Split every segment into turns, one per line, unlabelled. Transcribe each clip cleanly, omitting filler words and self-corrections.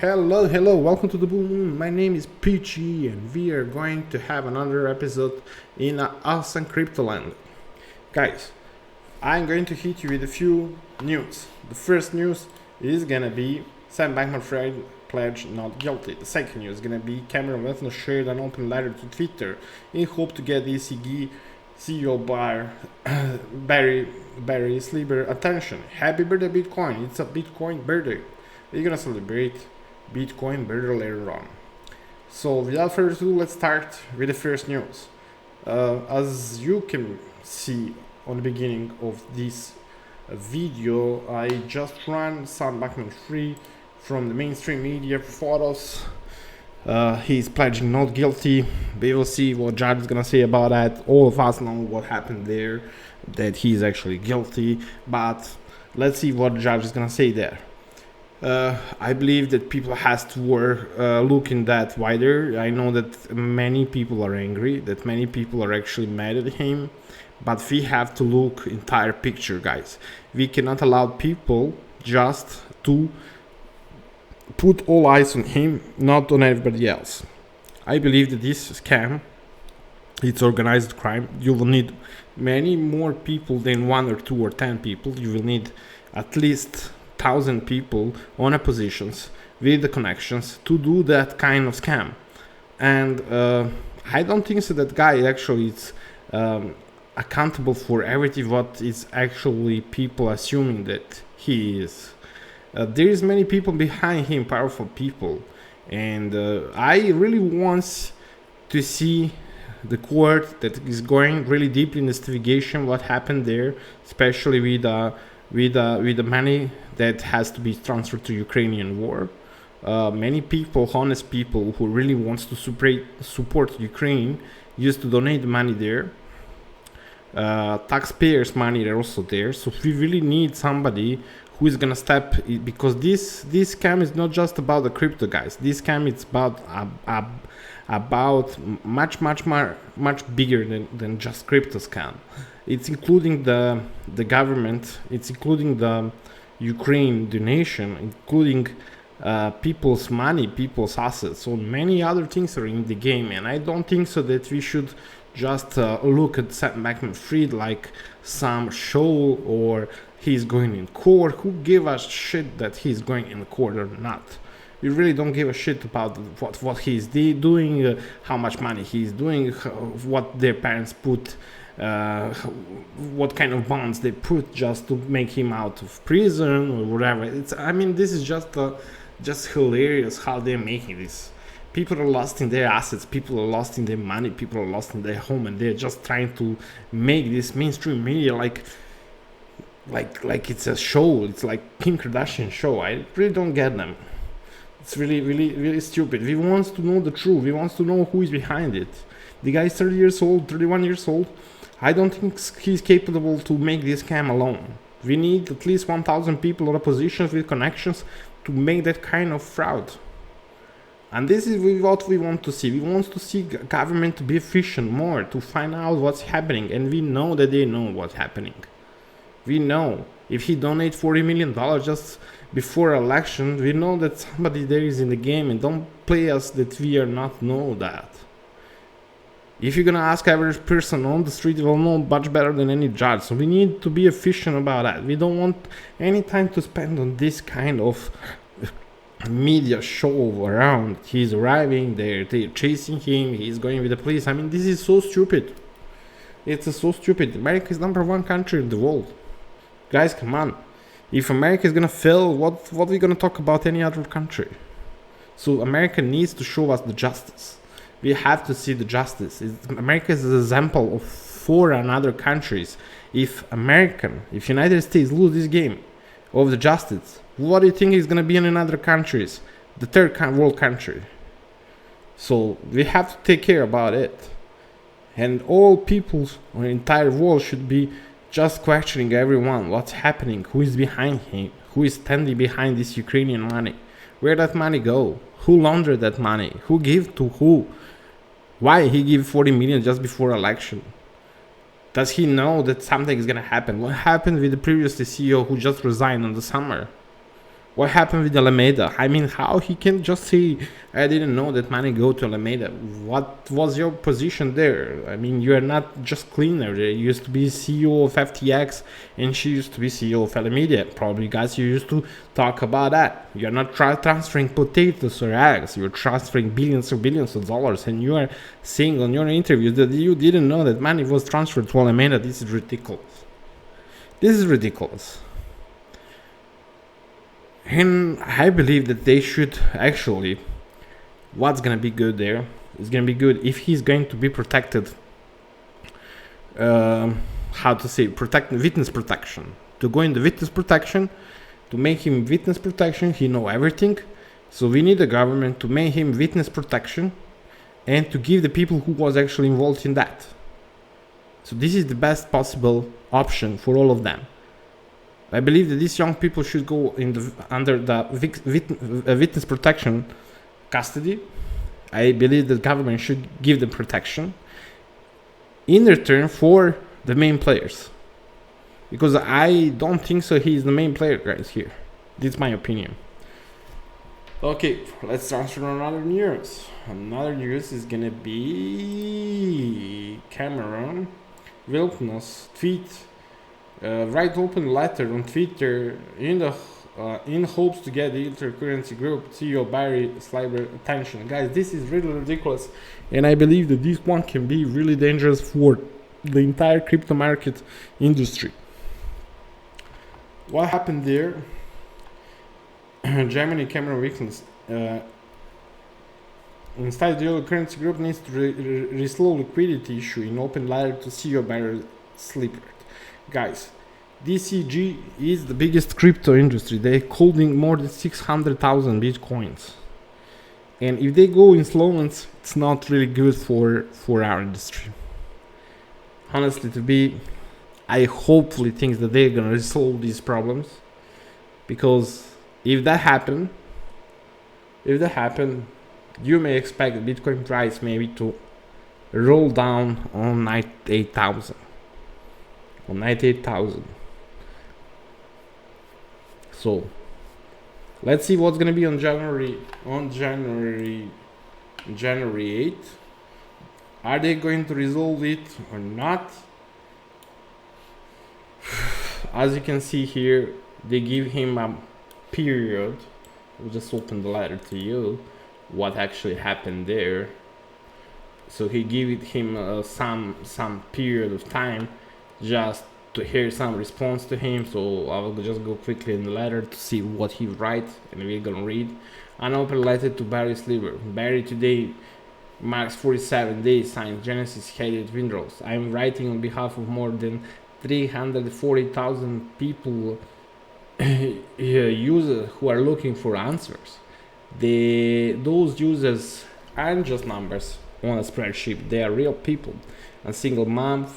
Hello, welcome to the Blue Moon. My name is Peachy, and we are going to have another episode in Us and Cryptoland. Guys, I'm going to hit you with a few news. The first news is gonna be Sam Bankman-Fried pledged not guilty. The second news is gonna be Cameron Wentner shared an open letter to Twitter in hope to get the ECG CEO Barry Sliber attention. Happy birthday, Bitcoin! It's a Bitcoin birthday. We're gonna celebrate Bitcoin birthday later on. So without further ado, let's start with the first news. As you can see on the beginning of this video, I just ran some Bankman-Fried from the mainstream media photos. He's pledging not guilty. We will see what judge is gonna say about that. All of us know what happened there, that he's actually guilty, but let's see what the judge is gonna say there. I believe that people has to look in that wider. I know that many people are angry, that many people are actually mad at him, but we have to look entire picture, guys. We cannot allow people just to put all eyes on him, not on everybody else. I believe that this scam, it's organized crime. You will need many more people than 1 or 2 or 10 people. You will need at least 1,000 people on a positions with the connections to do that kind of scam. And I don't think so that guy actually is accountable for everything what is actually people assuming that he is. There is many people behind him, powerful people, and I really want to see the court that is going really deep in investigation what happened there, especially with the money that has to be transferred to Ukrainian war. Many people, honest people who really wants to support Ukraine, used to donate money there. Taxpayers' money are also there. So we really need somebody who is gonna step, because this scam is not just about the crypto, guys. This scam is about much bigger than just crypto scam. It's including the government, it's including the Ukraine donation, including people's money, people's assets. So many other things are in the game, and I don't think so that we should just look at Sam Bankman-Fried like some show or he's going in court. Who give a shit that he's going in court or not? We really don't give a shit about what he's doing, how much money he's doing, what their parents put, what kind of bonds they put just to make him out of prison or whatever. This is just hilarious how they're making this. People are lost in their assets, people are lost in their money, people are lost in their home, and they're just trying to make this mainstream media like it's a show. It's like Kim Kardashian show. I really don't get them. It's really stupid. We want to know the truth. We want to know who is behind it. The guy is 30 years old, 31 years old. I don't think he's capable to make this scam alone. We need at least 1,000 people or positions with connections to make that kind of fraud. And this is what we want to see. We want to see government to be efficient more, to find out what's happening. And we know that they know what's happening. We know if he donates $40 million just before election, we know that somebody there is in the game, and don't play us that we are not know that. If you're gonna ask average person on the street, will know much better than any judge. So we need to be efficient about that. We don't want any time to spend on this kind of media show around. He's arriving, they're chasing him, he's going with the police. This is so stupid. It's so stupid. America is #1 country in the world. Guys, come on. If America is gonna fail, what are we gonna talk about any other country? So America needs to show us the justice. We have to see the justice. America is an example for another countries. If United States lose this game of the justice, what do you think is gonna be in another countries? The third world country. So we have to take care about it. And all peoples on the entire world should be just questioning everyone. What's happening? Who is behind him? Who is standing behind this Ukrainian money? Where that money go? Who laundered that money? Who gave to who? Why he gave 40 million just before election? Does he know that something is gonna happen? What happened with the previous CEO who just resigned in the summer? What happened with Alameda? I mean, how he can just say, I didn't know that money go to Alameda. What was your position there? I mean, you are not just cleaner. You used to be CEO of FTX and she used to be CEO of Alameda. Probably, guys, you used to talk about that. You're not transferring potatoes or eggs. You're transferring billions of dollars. And you are saying on your interviews that you didn't know that money was transferred to Alameda. This is ridiculous. This is ridiculous. And I believe that they should actually, what's going to be good there is going to be good if he's going to be protected, witness protection. To go in the witness protection, to make him witness protection, he know everything. So we need the government to make him witness protection and to give the people who was actually involved in that. So this is the best possible option for all of them. I believe that these young people should go under the witness protection custody. I believe the government should give them protection in return for the main players. Because I don't think so he's the main player, guys, here. This is my opinion. Okay, let's transfer to another news. Another news is gonna be Cameron Wilkness tweet. Write open letter on Twitter in hopes to get the cryptocurrency group CEO Barry Sliber attention. Guys, this is really ridiculous, and I believe that this one can be really dangerous for the entire crypto market industry. What happened there? Germany Cameron Wilkins inside the currency group needs to resolve liquidity issue in open letter to CEO Barry Sliber. Guys, DCG is the biggest crypto industry. They're holding more than 600,000 bitcoins. And if they go insolvent, it's not really good for our industry. Honestly, I hopefully think that they're gonna resolve these problems. Because if that happen, you may expect the Bitcoin price maybe to roll down on 98,000. On 98,000. So let's see what's gonna be on January 8th. Are they going to resolve it or not? As you can see here, they give him a period. I'll just open the letter to you. What actually happened there? So he gave him some period of time just to hear some response to him. So I will just go quickly in the letter to see what he writes, and we're gonna read. An open letter to Barry Sliber. Barry, today marks 47 days since Genesis headed withdrawals. I am writing on behalf of more than 340,000 people, users who are looking for answers. Those users aren't just numbers on a spreadsheet. They are real people. A single mom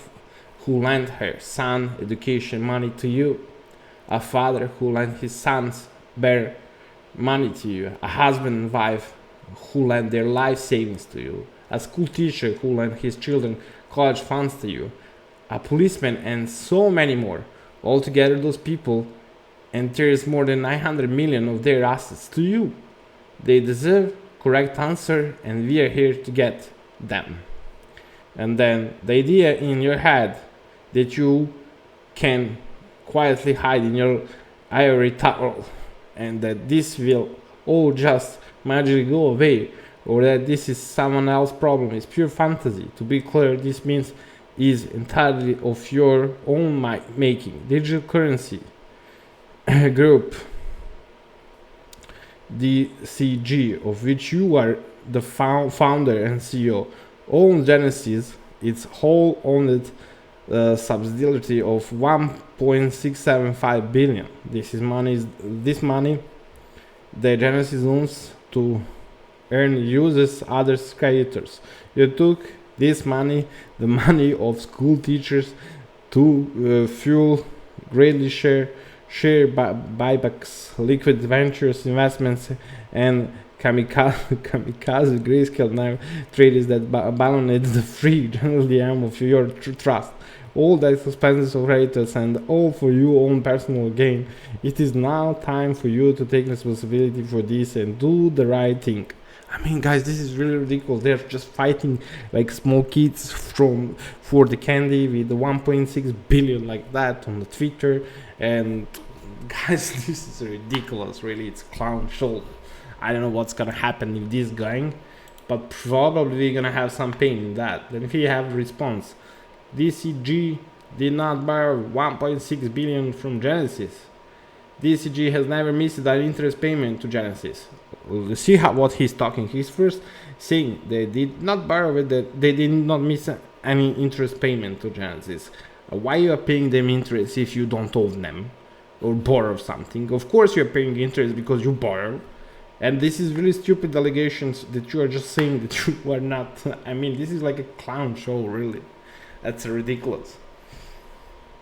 who lent her son education money to you, a father who lent his sons bare money to you, a husband and wife who lent their life savings to you, a school teacher who lent his children college funds to you, a policeman, and so many more. Altogether, those people enters more than 900 million of their assets to you. They deserve correct answer, and we are here to get them. And then the idea in your head that you can quietly hide in your ivory tower and that this will all just magically go away, or that this is someone else's problem, is pure fantasy. To be clear, this means is entirely of your own making. Digital currency group DCG, of which you are the founder and CEO, owns Genesis, its whole owned subsidiary of 1.675 billion. This money the Genesis owns to earn users, others, creditors. You took this money, the money of school teachers, to fuel greatly share buybacks, liquid ventures investments, and kamikaze grayscale now traders that ballooned the free general DM of your trust. all the expenses operators, and all for your own personal gain. It is now time for you to take responsibility for this and do the right thing. I mean, guys, this is really ridiculous. They're just fighting like small kids for the candy with the 1.6 billion like that on the Twitter. And guys, this is ridiculous. Really, it's clown show. I don't know what's gonna happen if this going, but probably we're gonna have some pain in that. Then if you have a response, DCG did not borrow 1.6 billion from Genesis. DCG has never missed an interest payment to Genesis. We'll see what he's talking. He's first saying they did not borrow it, that they did not miss any interest payment to Genesis. Why you are paying them interest if you don't owe them or borrow something? Of course you are paying interest because you borrow. And this is really stupid allegations that you are just saying that you are not. I mean, this is like a clown show, really. That's ridiculous.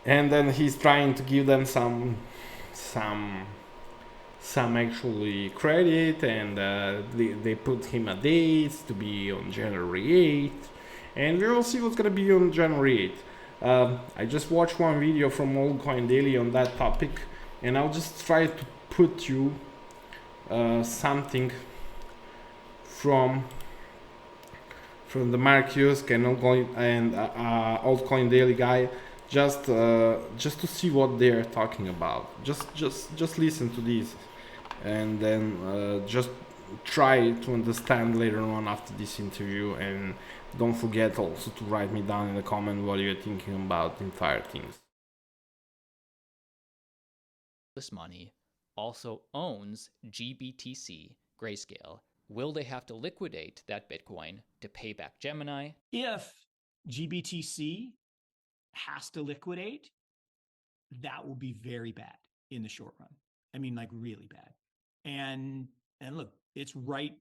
And then he's trying to give them some actually credit, and they put him a date to be on January 8th, and we'll see what's gonna be on January 8th. I just watched one video from Old Coin Daily on that topic, and I'll just try to put you something from the Mark Yusk and Old Coin Daily guy, just to see what they're talking about. Just listen to this, and then just try to understand later on after this interview. And don't forget also to write me down in the comment what you're thinking about the entire things.
This money also owns GBTC Grayscale. Will they have to liquidate that Bitcoin to pay back Gemini?
If GBTC has to liquidate, that will be very bad in the short run. I mean, like really bad. And look, it's right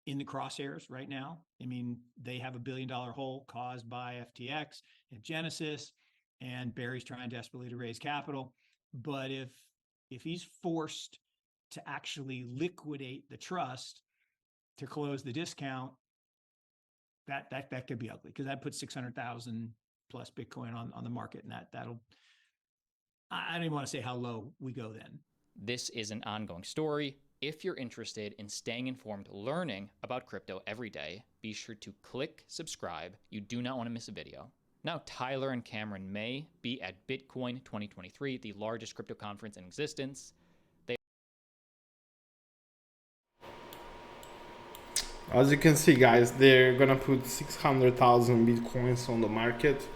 in the crosshairs right now. I mean, they have $1 billion hole caused by FTX and Genesis, and Barry's trying desperately to raise capital. But if he's forced to actually liquidate the trust to close the discount, that could be ugly, because that puts 600,000 plus Bitcoin on the market, and that'll, I don't even want to say how low we go then.
This is an ongoing story. If you're interested in staying informed, learning about crypto every day, be sure to click subscribe. You do not want to miss a video. Now, Tyler and Cameron may be at Bitcoin 2023, the largest crypto conference in existence.
As you can see, guys, they're gonna put 600,000 Bitcoins on the market.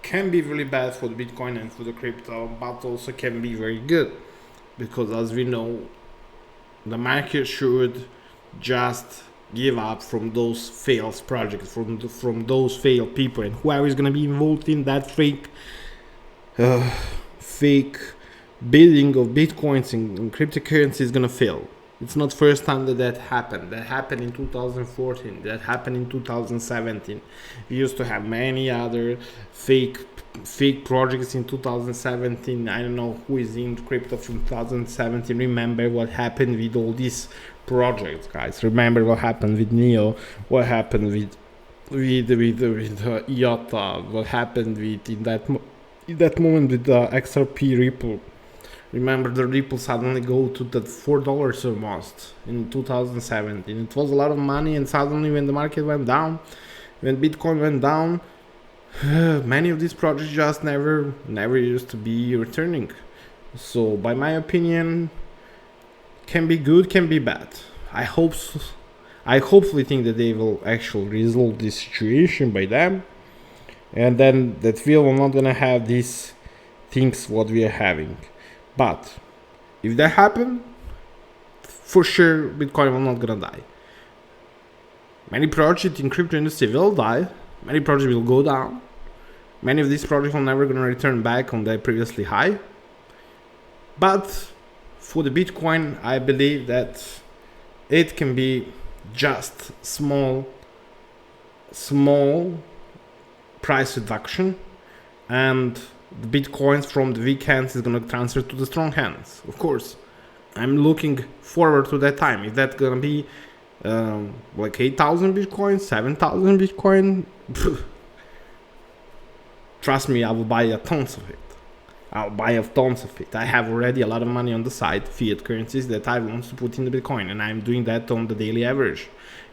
Can be really bad for the Bitcoin and for the crypto, but also can be very good, because as we know, the market should just give up from those failed projects, from those failed people, and whoever is gonna be involved in that fake bidding of Bitcoins and cryptocurrency is gonna fail. It's not first time that happened. That happened in 2014. That happened in 2017. We used to have many other fake projects in 2017. I don't know who is in crypto from 2017. Remember what happened with all these projects, guys. Remember what happened with Neo. What happened with IOTA. What happened with in that moment with the XRP Ripple. Remember, the Ripple suddenly go to that $4 almost in 2017. It was a lot of money, and suddenly when the market went down, when Bitcoin went down, many of these projects just never used to be returning. So, by my opinion, can be good, can be bad. I hopefully think that they will actually resolve this situation by them, and then that we are not gonna have these things what we are having. But if that happen, for sure Bitcoin will not gonna die. Many projects in crypto industry will die. Many projects will go down. Many of these projects will never gonna return back on their previously high. But for the Bitcoin, I believe that it can be just small price reduction, and the Bitcoins from the weak hands is gonna transfer to the strong hands. Of course, I'm looking forward to that time. If that's gonna be like 8,000 Bitcoin, 7,000 Bitcoin, trust me, I will buy a tons of it. I'll buy a tons of it. I have already a lot of money on the side, fiat currencies, that I want to put in the Bitcoin, and I'm doing that on the daily average.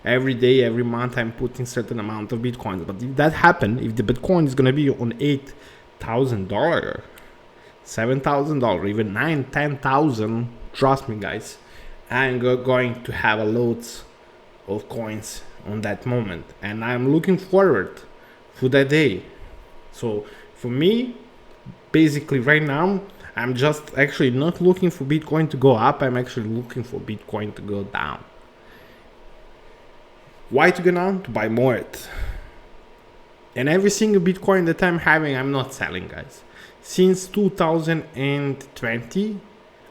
Every day, every month, I'm putting certain amount of Bitcoins. But if that happen, if the Bitcoin is gonna be on $8,000, $7,000, even $9,000, $10,000, trust me, guys, I'm going to have a loads of coins on that moment, and I'm looking forward for that day. So for me, basically right now, I'm just actually not looking for Bitcoin to go up. I'm actually looking for Bitcoin to go down. Why to go down? To buy more it. And every single Bitcoin that I'm having, I'm not selling, guys. Since 2020,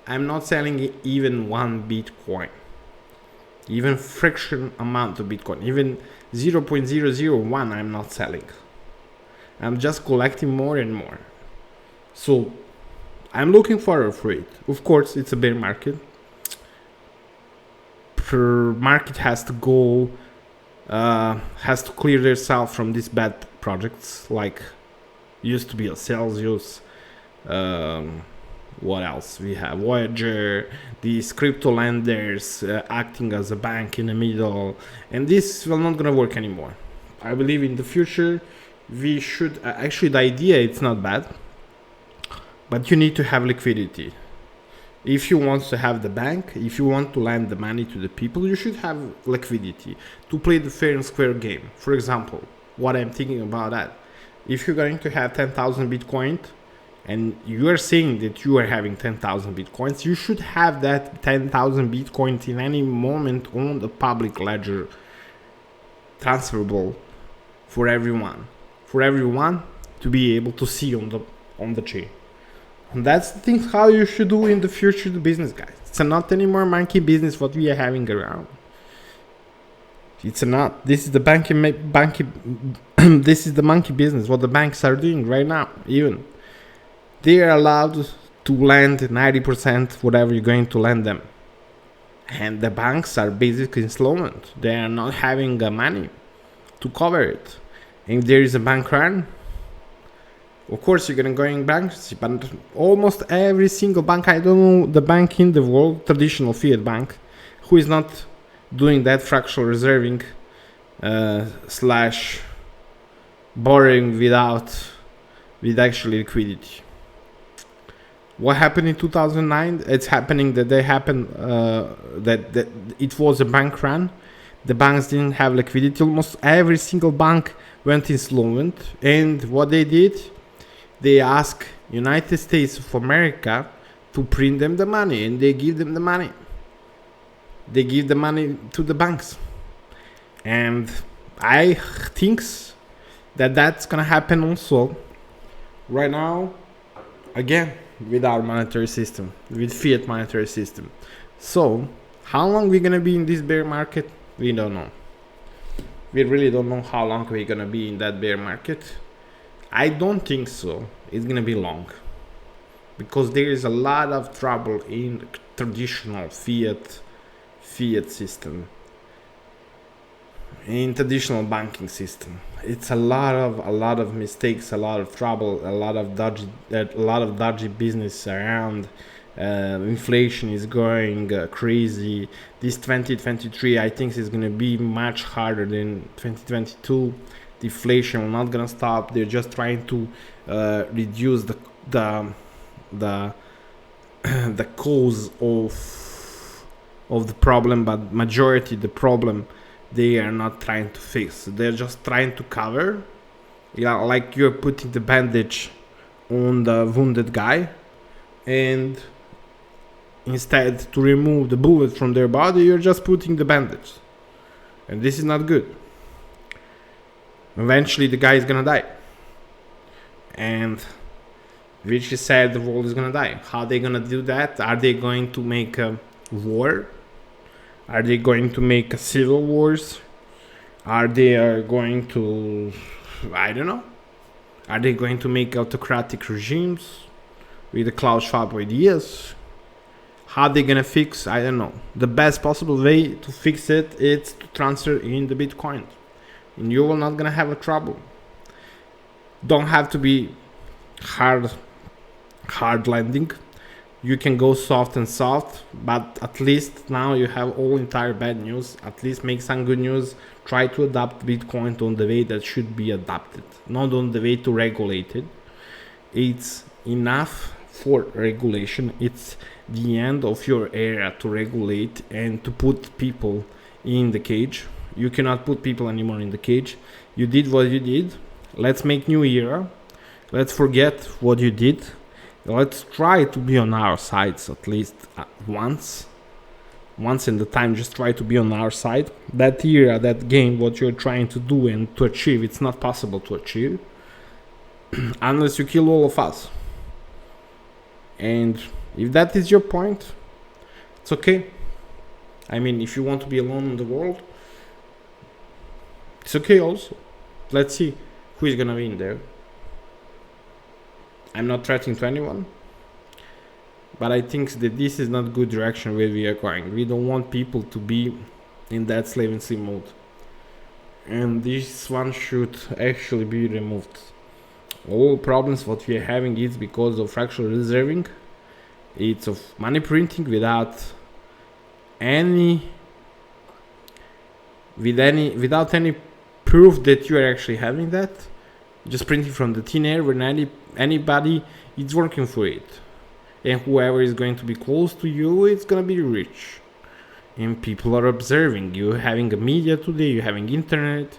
I'm not selling even one Bitcoin. Even fraction amount of Bitcoin. Even 0.001, I'm not selling. I'm just collecting more and more. So I'm looking forward for it. Of course, it's a bear market. Market has to go, has to clear themselves from these bad projects, like used to be a Celsius. What else? We have Voyager, these crypto lenders acting as a bank in the middle, and this will not gonna work anymore. I believe in the future we should actually, the idea, it's not bad, but you need to have liquidity. If you want to have the bank, if you want to lend the money to the people, you should have liquidity to play the fair and square game. For example, what I'm thinking about that, if you're going to have 10,000 Bitcoin and you are saying that you are having 10,000 Bitcoins, you should have that 10,000 Bitcoins in any moment on the public ledger, transferable for everyone to be able to see on the chain. And that's the thing how you should do in the future the business, guys. It's not anymore monkey business what we are having around. It's not. This is the this is the monkey business what the banks are doing right now. Even they are allowed to lend 90% whatever you're going to lend them, and the banks are basically installment. They are not having the money to cover it. If there is a bank run, of course you're gonna go in bankruptcy. But almost every single bank, I don't know the bank in the world, traditional fiat bank, who is not doing that fractional reserving slash borrowing with actually liquidity. What happened in 2009? It's happening that that it was a bank run. The banks didn't have liquidity. Almost every single bank went insolvent, and what they did, they asked United States of America to print them the money, and they give them the money. They give the money to the banks, and I think that that's gonna happen also right now again with our monetary system, with fiat monetary system. So how long we're gonna be in this bear market? We don't know. We really don't know how long we're gonna be in that bear market. I don't think so. It's gonna be long, because there is a lot of trouble in the traditional fiat system, in traditional banking system. It's a lot of mistakes, a lot of trouble, a lot of dodgy business around. Inflation is going crazy. This 2023, I think, is gonna be much harder than 2022. The inflation will not gonna stop. They're just trying to reduce the the cause of the problem, but majority the problem they are not trying to fix. They're just trying to cover. Yeah, like you're putting the bandage on the wounded guy, and instead to remove the bullet from their body, you're just putting the bandage, and this is not good. Eventually the guy is gonna die, and which is said the world is gonna die. How they gonna do that? Are they going to make a war? Are they going to make a civil wars? Are they going to, I don't know. Are they going to make autocratic regimes with the Klaus Schwab ideas? How they gonna fix? I don't know. The best possible way to fix it is to transfer in the Bitcoin, and you will not gonna have a trouble. don't have to be hard landing. You can go soft and soft, but at least now you have all entire bad news. At least make some good news. Try to adapt Bitcoin on the way that should be adapted, not on the way to regulate it. It's enough for regulation. It's the end of your era to regulate and to put people in the cage. You cannot put people anymore in the cage. You did what you did. Let's make new era. Let's forget what you did. Let's try to be on our sides at least once in the time. Just try to be on our side. That era, that game, what you're trying to do and to achieve, it's not possible to achieve unless you kill all of us. And if that is your point, it's okay. I mean, if you want to be alone in the world, it's okay also. Let's see who is gonna win there. I'm not threatening to anyone, but I think that this is not good direction where we are going. We don't want people to be in that slavency mode, and this one should actually be removed. All problems what we are having is because of fractional reserving. It's of money printing without any proof that you are actually having that. Just printing from the thin air when anybody is working for it, and whoever is going to be close to you, it's gonna be rich. And people are observing. You having a media today, you having internet.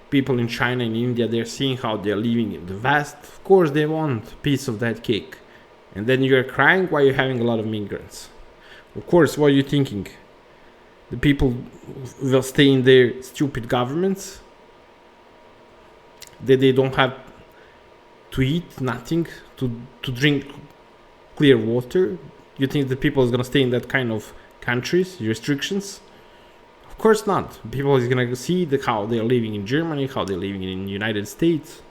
People in China and India, they're seeing how they're living in the West. Of course, they want a piece of that cake. And then you're crying while you're having a lot of migrants. Of course, what are you thinking? The people will stay in their stupid governments, that they don't have to eat, nothing, to drink clear water. You think the people is gonna stay in that kind of countries, restrictions? Of course not. People is gonna see how they're living in Germany, how they're living in the United States,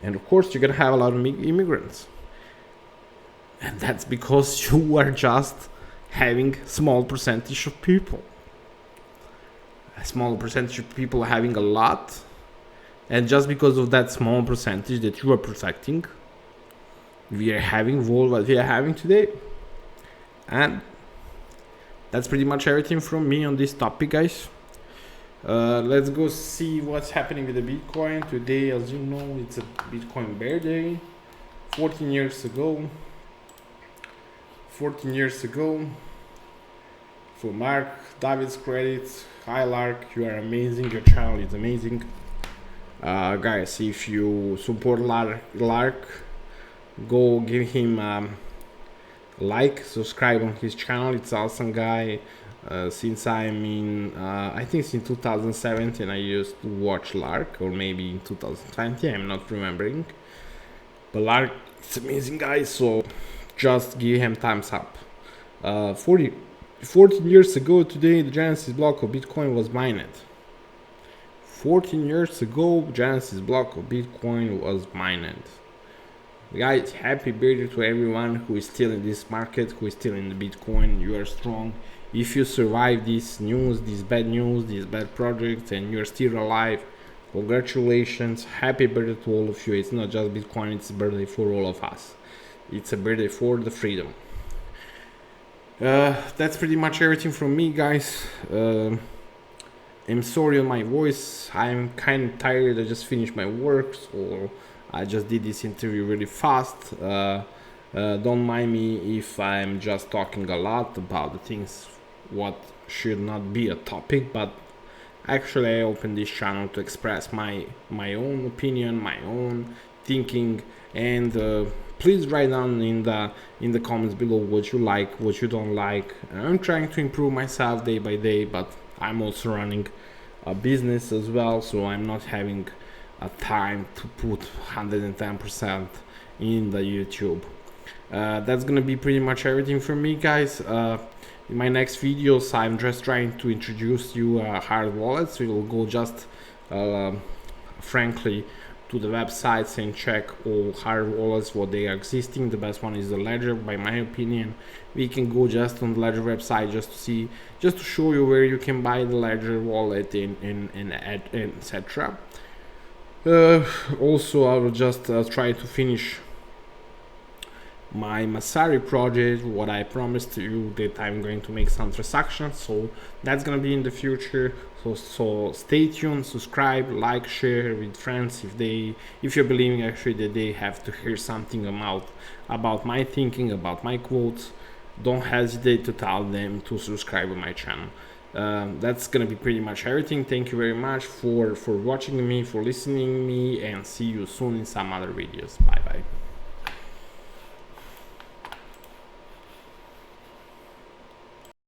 and of course you're gonna have a lot of immigrants. And that's because you are just having small percentage of people. A small percentage of people having a lot. And just because of that small percentage that you are protecting, we are having what we are having today. And that's pretty much everything from me on this topic, guys. Let's go see what's happening with the Bitcoin. Today, as you know, it's a Bitcoin bear day. 14 years ago, for Mark David's credits. Hi Lark, you are amazing. Your channel is amazing. Guys, if you support Lark, go give him like, subscribe on his channel. It's awesome guy. Since I'm in I think since 2017 I used to watch Lark, or maybe in 2020, I'm not remembering, but Lark is amazing guy, so just give him thumbs up. 14 years ago today, the Genesis block of Bitcoin was mined. 14 years ago, Genesis block of Bitcoin was mined. Guys, happy birthday to everyone who is still in this market, who is still in the Bitcoin. You are strong. If you survive this news, these bad projects, and you're still alive, congratulations. Happy birthday to all of you. It's not just Bitcoin, it's a birthday for all of us. It's a birthday for the freedom. That's pretty much everything from me, guys. I'm sorry on my voice. I'm kind of tired. I just finished my work, so I just did this interview really fast. Don't mind me if I'm just talking a lot about the things what should not be a topic, but actually I opened this channel to express my own opinion, my own thinking, and please write down in the comments below what you like, what you don't like. I'm trying to improve myself day by day, but I'm also running a business as well, so I'm not having a time to put 110% in the YouTube. That's gonna be pretty much everything from me, guys. In my next videos, I'm just trying to introduce you hard wallets. We will go just frankly to the websites and check all hard wallets, what they are existing. The best one is the Ledger, by my opinion. We can go just on the Ledger website just to see, just to show you where you can buy the Ledger wallet and etc. Also, I will just try to finish my Masari project, what I promised to you that I'm going to make some transactions, so that's gonna be in the future. So stay tuned, subscribe, like, share with friends if you're believing actually that they have to hear something about my thinking, about my quotes. Don't hesitate to tell them to subscribe to my channel. That's gonna be pretty much everything. Thank you very much for watching me, for listening me, and see you soon in some other videos. Bye bye.